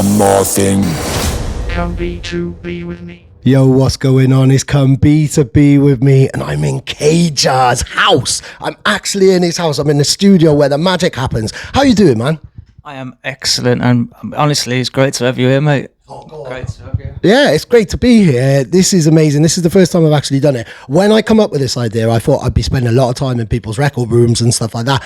one more thing. Come B2B with me. Yo, what's going on? It's Come B2B with me, and I'm in KJAH's house. I'm actually in his house. I'm in the studio where the magic happens. How you doing, man? I am excellent, and honestly, it's great to have you here, mate. Oh, God. Great to have you. Yeah, it's great to be here. This is amazing. This is the first time I've actually done it. When I come up with this idea, I thought I'd be spending a lot of time in people's record rooms and stuff like that.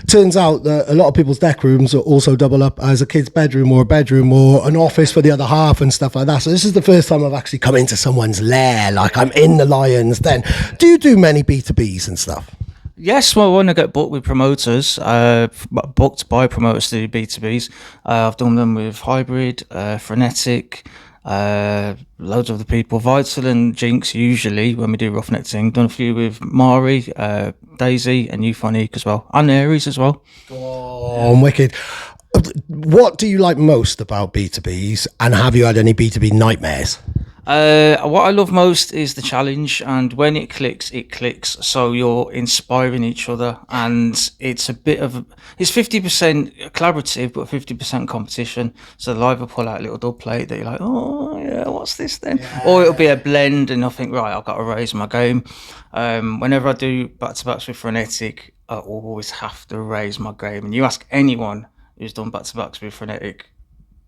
Turns out that a lot of people's deck rooms are also double up as a kid's bedroom or a bedroom or an office for the other half and stuff like that. So this is the first time I've actually come into someone's lair, like I'm in the lion's den. Do you do many B2Bs and stuff? Yes, well, when I get booked with promoters, booked by promoters to do B2Bs, I've done them with Hybrid, Frenetic, loads of the people, Vital and Jinx usually when we do Roughneck Ting. Done a few with Mari, Daisy and Euphonique as well, and Aries as well. Oh, I'm wicked. What do you like most about B2Bs, and have you had any B2B nightmares? What I love most is the challenge, and when it clicks, so you're inspiring each other, and it's a bit of it's 50% collaborative but 50% competition. So they'll either pull out a little dub plate that you're like, oh yeah, what's this then? Yeah. Or it'll be a blend and I think, right, I've got to raise my game. Whenever I do back-to-backs with Frenetic, I always have to raise my game, and you ask anyone who's done back-to-backs with Frenetic,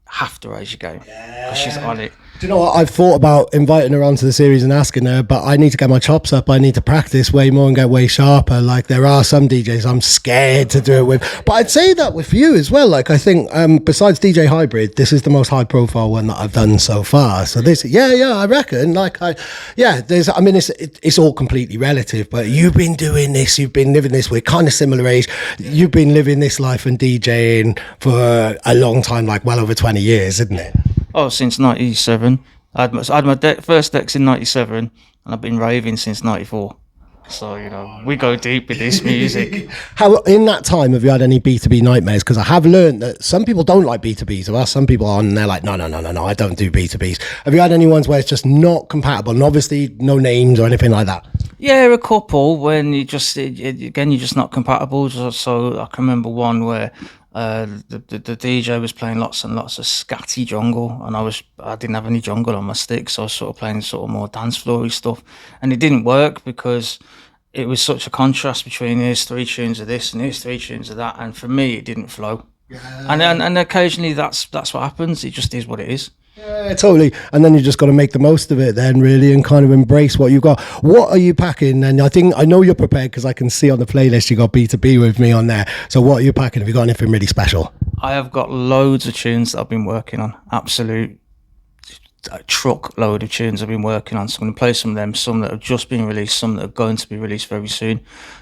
have to raise your game because she's on it. Do you know what? I've thought about inviting her onto the series and asking her, but I need to get my chops up. I need to practice way more and get way sharper. Like, there are some DJs I'm scared to do it with, but I'd say that with you as well. Like, I think besides DJ Hybrid, this is the most high profile one that I've done so far. So this, I reckon. Like, it's all completely relative, but you've been doing this, you've been living this. We're kind of similar age. You've been living this life and DJing for a long time, like well over 20 years, isn't it? Oh, since 97. I had my first decks in 97, and I've been raving since 94. So, you know, we go deep with this music. How, in that time, have you had any B2B nightmares? Because I have learned that some people don't like B2Bs. I've asked some people on, and they're like, no, I don't do B2Bs. Have you had any ones where it's just not compatible? And obviously, no names or anything like that? Yeah, a couple when you're just not compatible. So I can remember one where the DJ was playing lots and lots of scatty jungle, and I didn't have any jungle on my stick, so I was sort of playing sort of more dance floory stuff, and it didn't work because it was such a contrast between here's 3 tunes of this and here's 3 tunes of that, and for me it didn't flow. Yeah. And occasionally that's what happens. It just is what it is. Yeah, totally. And then you just got to make the most of it then, really, and kind of embrace what you've got. What are you packing? And I know you're prepared because I can see on the playlist you got B2B with me on there. So what are you packing? Have you got anything really special? I have got loads of tunes that I've been working on. Absolute truckload of tunes I've been working on. So I'm going to play some of them, some that have just been released, some that are going to be released very soon.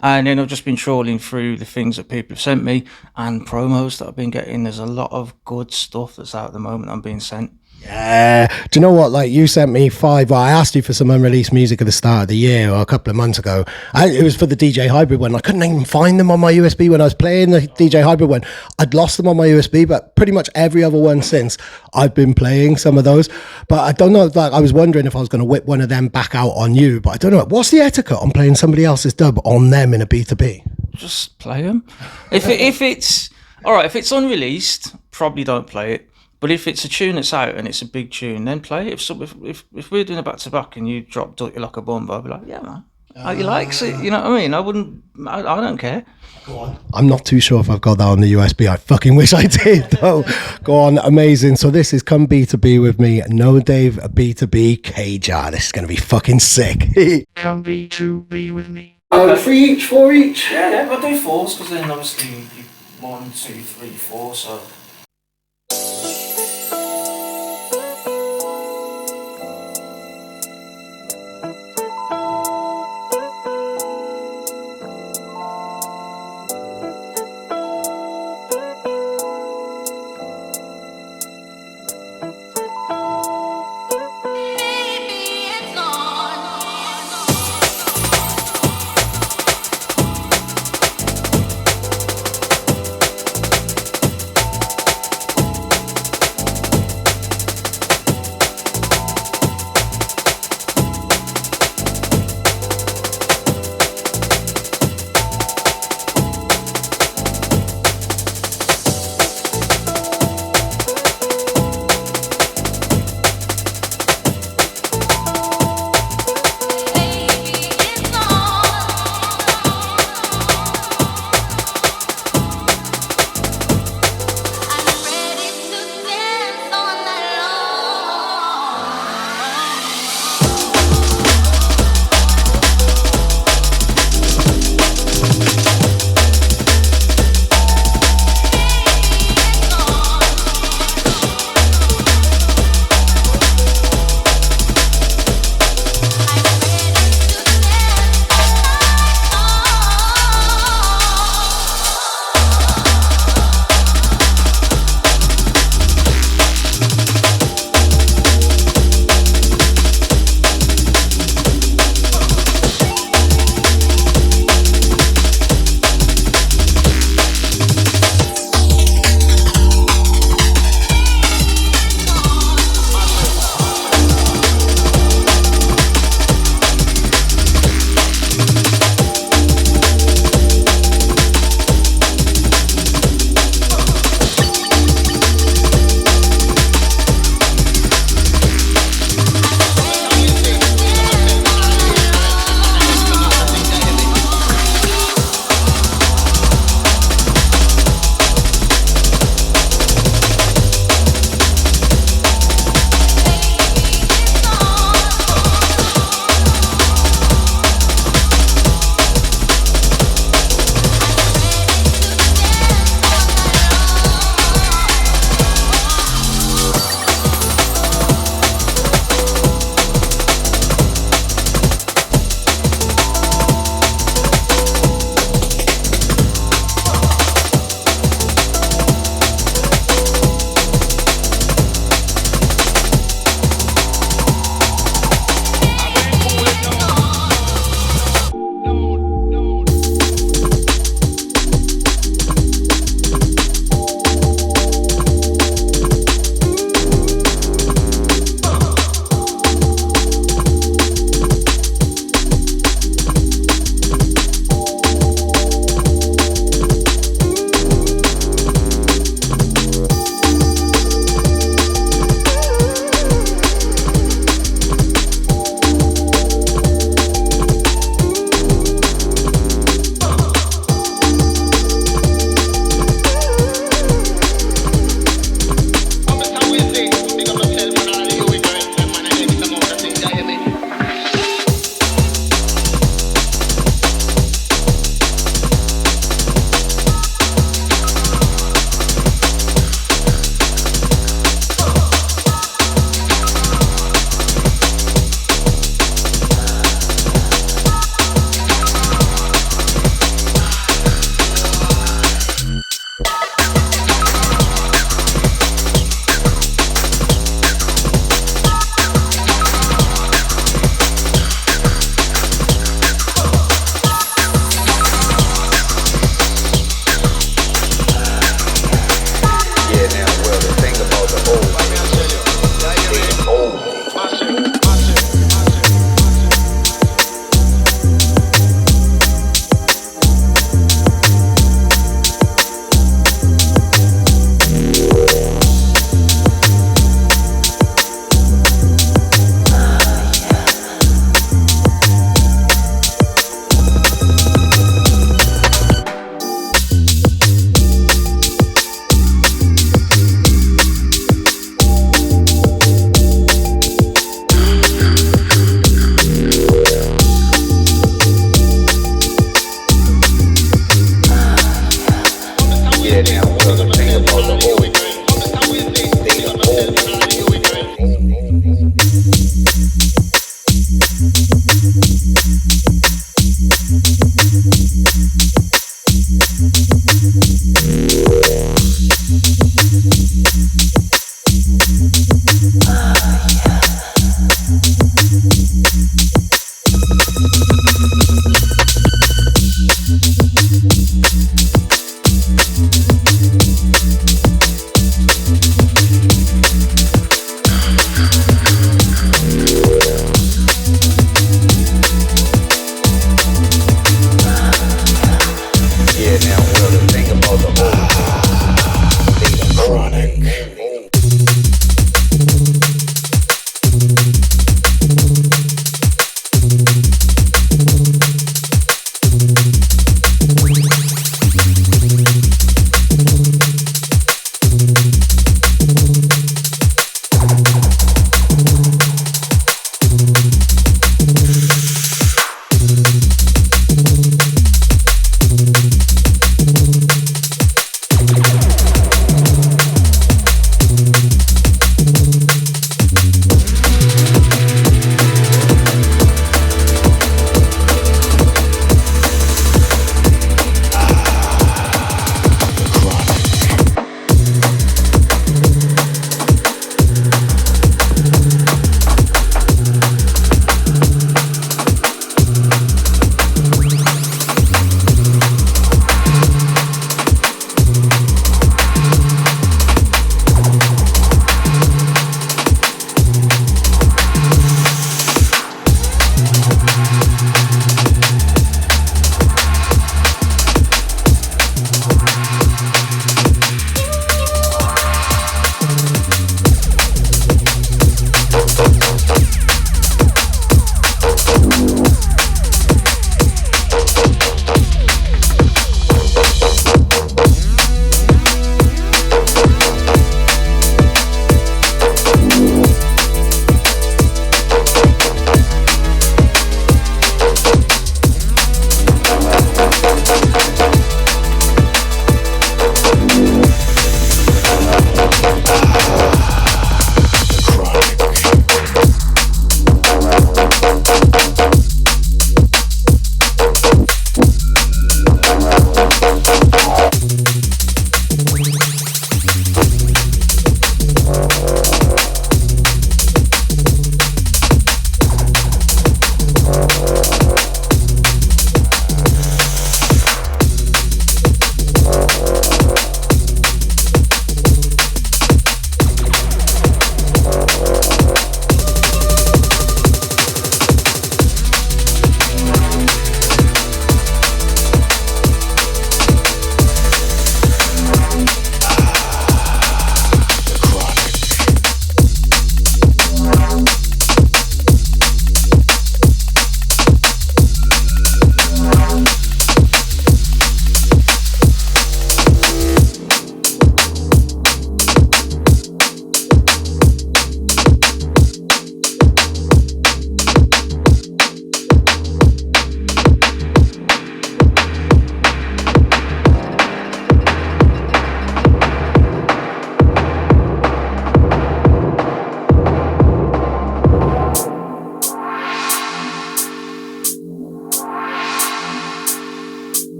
And then I've just been trawling through the things that people have sent me and promos that I've been getting. There's a lot of good stuff that's out at the moment I'm being sent. Yeah. Do you know what? Like, you sent me 5. Well, I asked you for some unreleased music at the start of the year or a couple of months ago. It was for the DJ Hybrid one. I couldn't even find them on my USB when I was playing the DJ Hybrid one. I'd lost them on my USB, but pretty much every other one since I've been playing some of those. But I don't know. Like, I was wondering if I was going to whip one of them back out on you, but I don't know. What's the etiquette on playing somebody else's dub on them in a B2B? Just play them. If it's all right, if it's unreleased, probably don't play it. But if it's a tune that's out and it's a big tune, then play it. If we're doing a back-to-back and you drop Duck You Like a Bomb, I'll be like, yeah, man. How you likes it? You know what I mean? I don't care. Go on. I'm not too sure if I've got that on the USB. I fucking wish I did, though. Go on. Amazing. So this is Come B2B with me. NoDave, B2B, KJAH. This is going to be fucking sick. Come B2B with me. 3 each, 4 each? Yeah, I'll do 4s because then obviously 1, 2, 3, 4, so...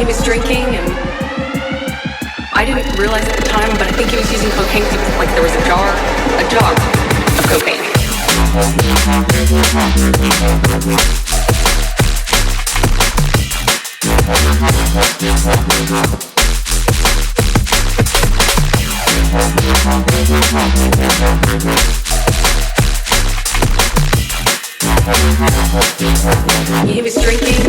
he was drinking, and I didn't realize at the time, but I think he was using cocaine. Like there was a jar of cocaine. He was drinking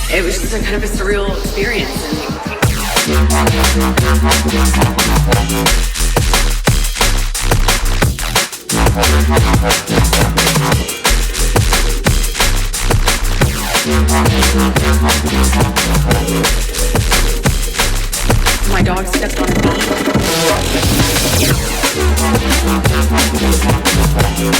it was just a kind of a surreal experience. My dog stepped on a bee. Everyone was just having a good time.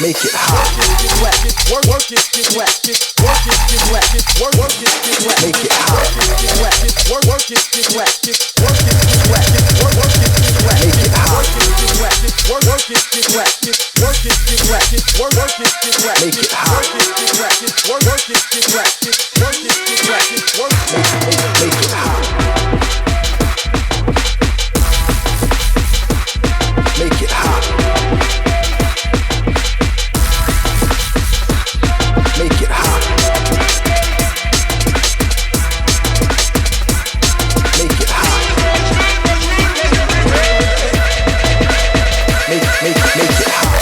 make it hot. Work it, work it, get wet, work it, get wet, work it, get wet, make it hot. Work it, work it, get wet, work it, get wet, work it, get wet, make it hot. Work it, get wet, work it, get wet, work it, get wet, work it, get wet, make it hot. Work it, get wet, work it, get wet, work it, get wet, make it hot. Make it hot. Make it hot. Make it hot. Make it hot.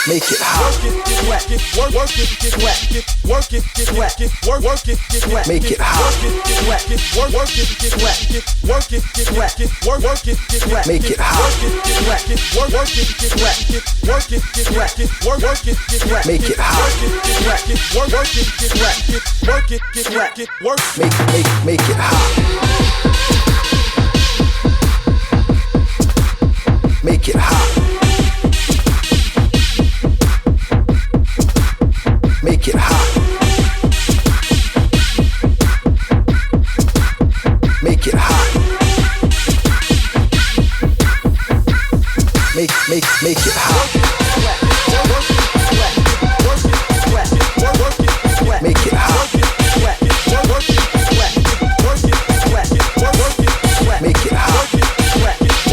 Make it hot. Work it, work it, get wet, work it, get wet, work it, get wet, make it hot. Work it, work it, get wet, work it, get wet, work it, get wet, make it hot. Work it, get wet, work it, get wet, work it, get wet, work it, get wet, make it hot. Work it, get wet, work it, get wet, work it, get wet, work, make it hot. Make it hot. Make it hot. Make it hot. Make it hot. Make it hot. Make it hot.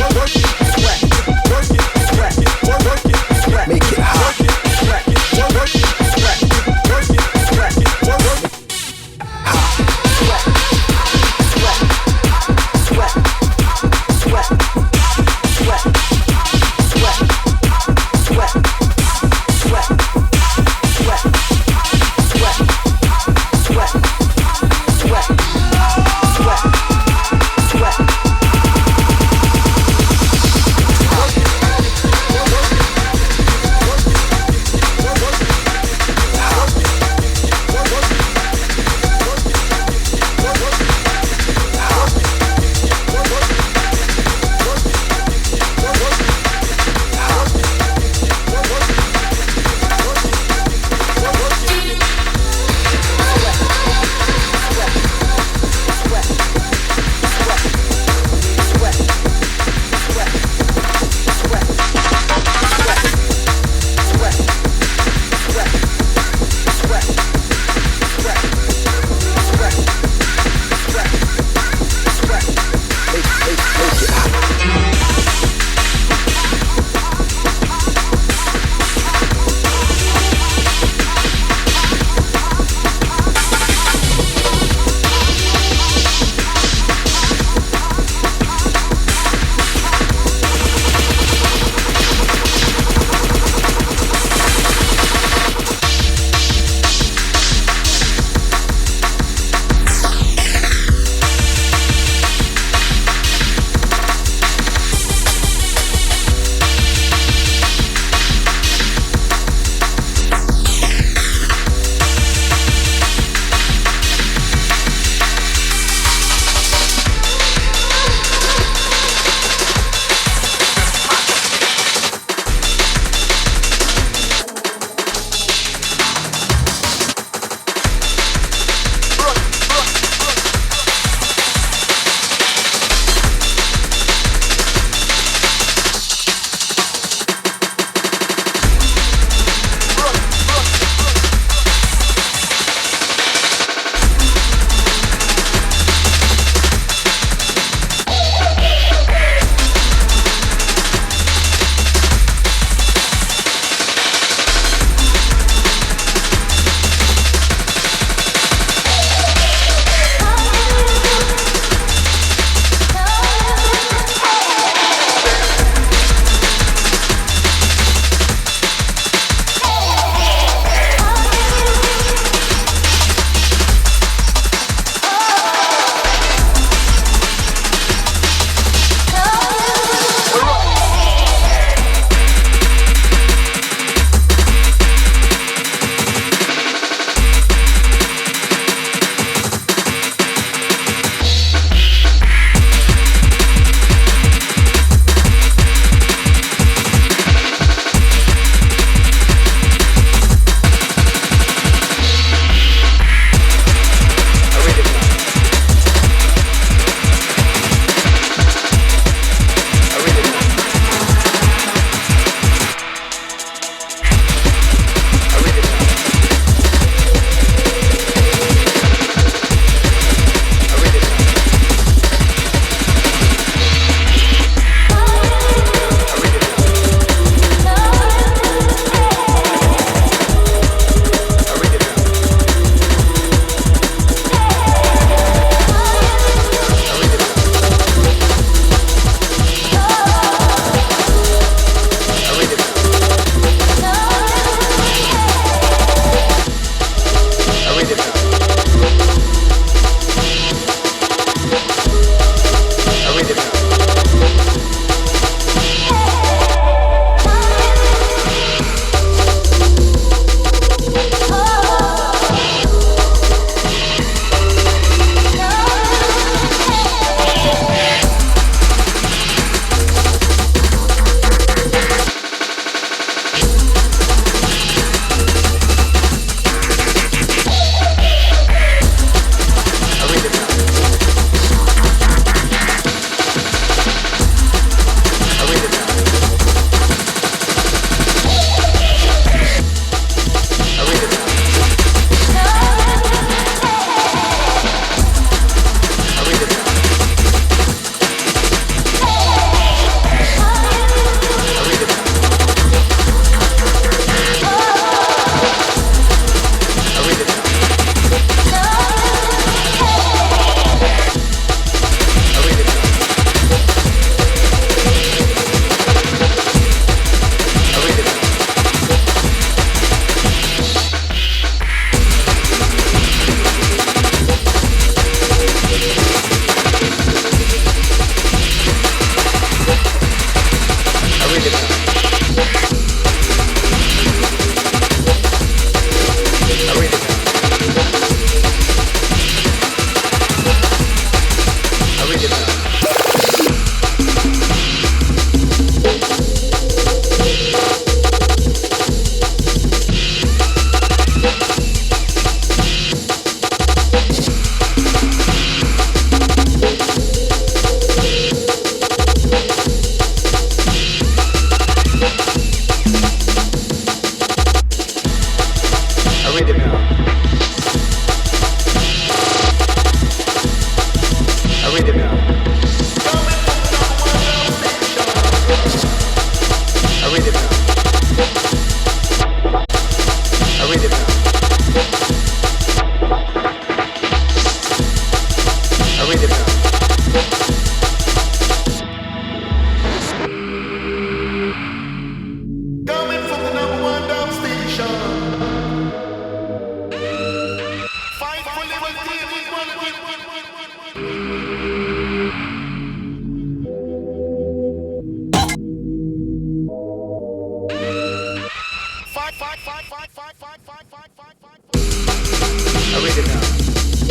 I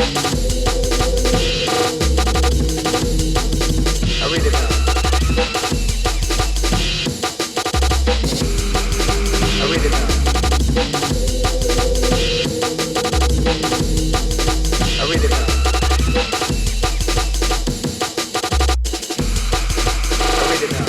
read it now. I read it now. I read it now. I read it now.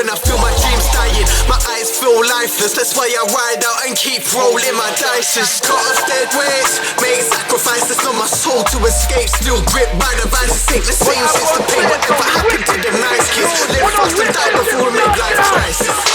When I feel my dreams dying, my eyes feel lifeless. That's why I ride out and keep rolling my dice. Cut off dead weights, make sacrifices on my soul to escape. Still gripped by the vices, ain't the same since the pain. Whatever happened to them nice kids? Live fast and die before we make life crisis.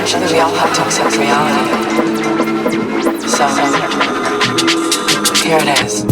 Eventually we all have to accept reality. So, here it is.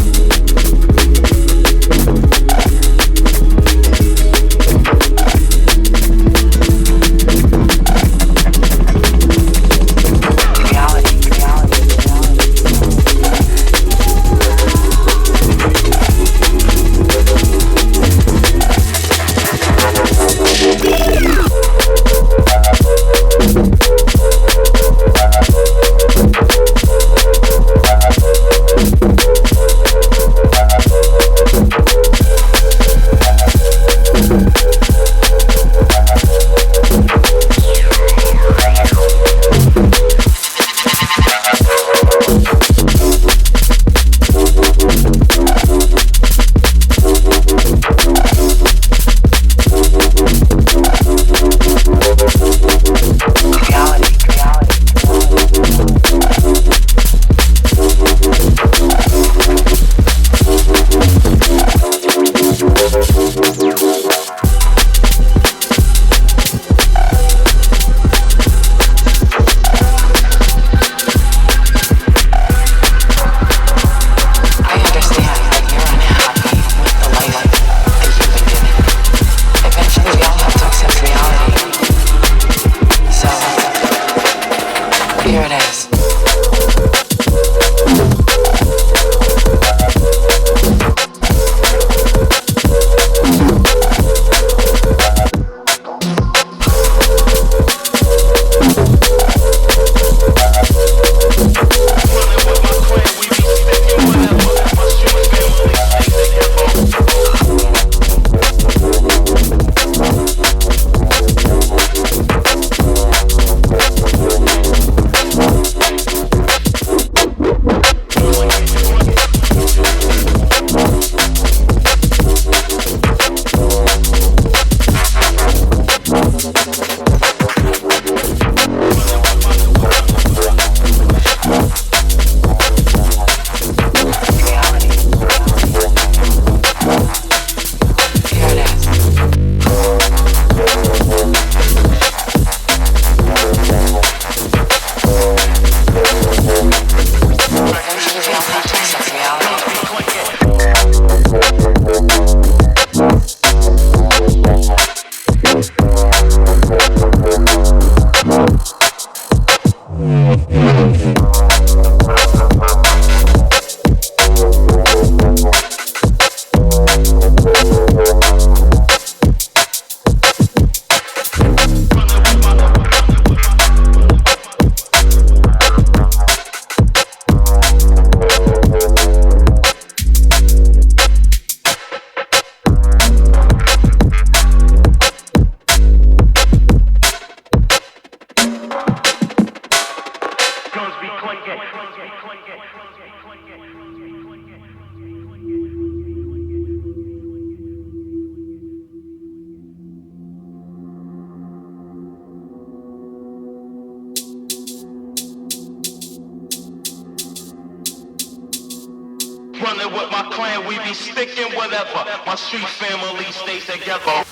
Running with my clan, we be sticking whatever. My street family stays together.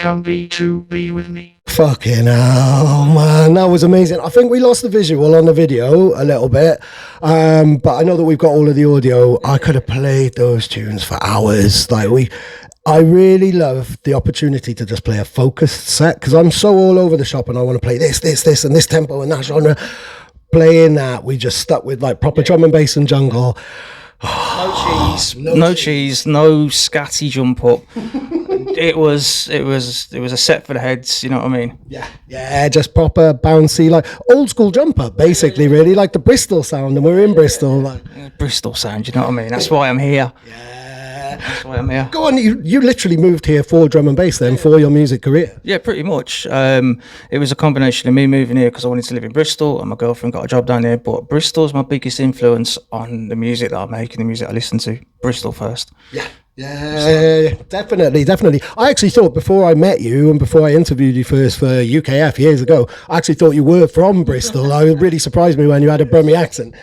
Come B2B with me. Fucking hell, man, that was amazing. I think we lost the visual on the video a little bit, but I know that we've got all of the audio. I could have played those tunes for hours. I really love the opportunity to just play a focused set, because I'm so all over the shop and I want to play this, and this tempo and that genre. Playing that, we just stuck with like proper drum and bass and jungle. No cheese, no scatty jump up. It was a set for the heads, you know what I mean? Yeah, just proper bouncy, like old school jumper, basically, really, like the Bristol sound, and we're in Bristol. Like. Bristol sound, you know what I mean? That's why I'm here. That's why I'm here. Go on, you literally moved here for drum and bass then, for your music career? Yeah, pretty much. It was a combination of me moving here because I wanted to live in Bristol, and my girlfriend got a job down here, but Bristol's my biggest influence on the music that I make and the music I listen to. Bristol first. Yeah, definitely. I actually thought before I met you and before I interviewed you first for UKF years ago, I actually thought you were from Bristol. It really surprised me when you had a Brummie accent.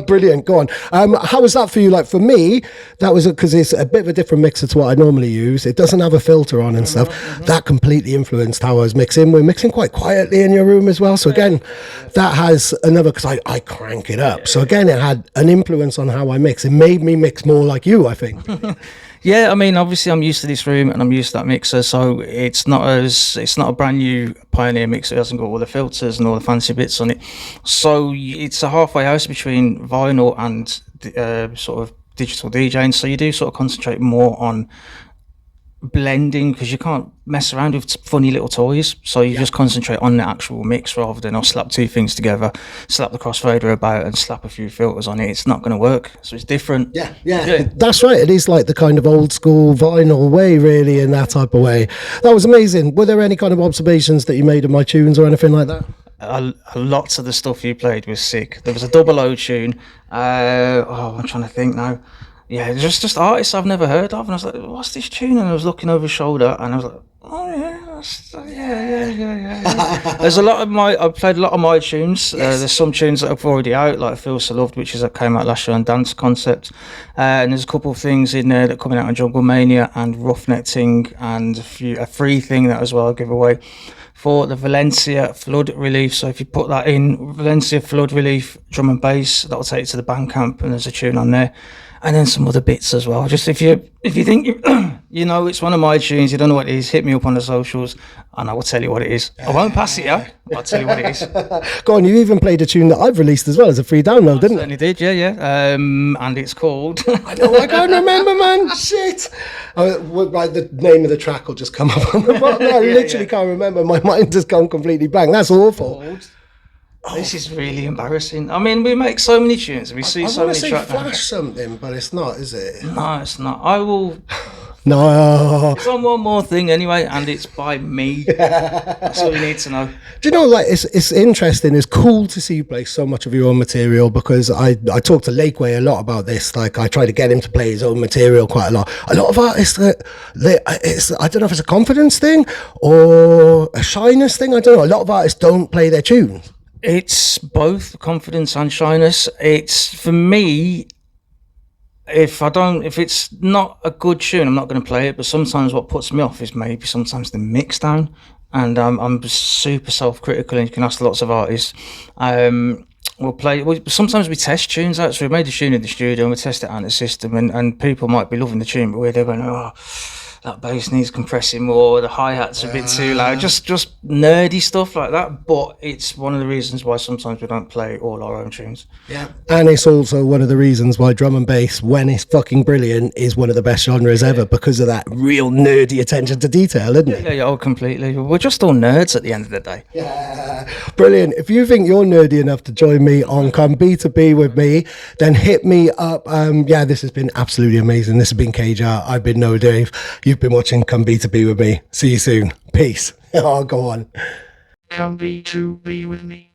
Brilliant. Go on. How was that for you? Like for me, that was because it's a bit of a different mixer to what I normally use. It doesn't have a filter on and stuff. That completely influenced how I was mixing. We're mixing quite quietly in your room as well. So again, that has another, because I crank it up. So again, it had an influence on how I mix. It made me mix more like you, I think. Yeah, I mean, obviously I'm used to this room and I'm used to that mixer, so it's not a brand new Pioneer mixer. It hasn't got all the filters and all the fancy bits on it. So it's a halfway house between vinyl and sort of digital DJing. So you do sort of concentrate more on blending, because you can't mess around with funny little toys, so you just concentrate on the actual mix rather than I'll slap two things together, slap the crossfader about and slap a few filters on it. It's not going to work, so it's different. Yeah, that's right. It is like the kind of old school vinyl way, really, in that type of way. That was amazing. Were there any kind of observations that you made of my tunes or anything like that? Lots of the stuff you played was sick. There was a double O tune. I'm trying to think now. Yeah, just artists I've never heard of, and I was like, "What's this tune?" And I was looking over his shoulder, and I was like, "Oh yeah." There's a lot of I played a lot of my tunes. There's some tunes that are already out, like "Feel So Loved," which came out last year on Dance Concept, and there's a couple of things in there that are coming out on Jungle Mania and Roughneck Ting, and a free thing that as well I'll give away for the Valencia Flood Relief. So if you put that in, Valencia Flood Relief drum and bass, that'll take you to the Bandcamp, and there's a tune on there. And then some other bits as well. Just if you think you know it's one of my tunes, you don't know what it is, hit me up on the socials and I will tell you what it is. I won't pass it, yeah. I'll tell you what it is. Go on, you even played a tune that I've released as well as a free download, didn't you? Certainly did, yeah. And it's called. I know, I can't remember, man. Shit. Right, the name of the track will just come up on the bottom. I literally can't remember. My mind has gone completely blank. That's awful. This is really embarrassing. I mean, we make so many tunes. We see so many tracks. I want to say Flash something, but it's not, is it? No, it's not. I will. No. It's on One More Thing anyway, and it's by me. That's all you need to know. Do you know, like, it's interesting. It's cool to see you play so much of your own material, because I talk to Lakeway a lot about this. Like, I try to get him to play his own material quite a lot. A lot of artists, I don't know if it's a confidence thing or a shyness thing. I don't know. A lot of artists don't play their tunes. It's both confidence and shyness. It's, for me, if it's not a good tune, I'm not going to play it. But sometimes what puts me off is maybe sometimes the mix down, and I'm super self-critical. And you can ask lots of artists. Sometimes we test tunes out. So we made a tune in the studio and we test it out in the system, and people might be loving the tune, but they're going, "Oh, that bass needs compressing more, the hi-hat's a bit too loud," just nerdy stuff like that. But it's one of the reasons why sometimes we don't play all our own tunes. Yeah, and it's also one of the reasons why drum and bass, when it's fucking brilliant, is one of the best genres ever, because of that real nerdy attention to detail, isn't it? Yeah, completely. We're just all nerds at the end of the day. Yeah, brilliant. If you think you're nerdy enough to join me on Come B2B with me, then hit me up. This has been absolutely amazing. This has been KJAH. I've been NoDave. You've been watching Come B2B with me. See you soon. Peace. Oh, go on. Come B2B with me.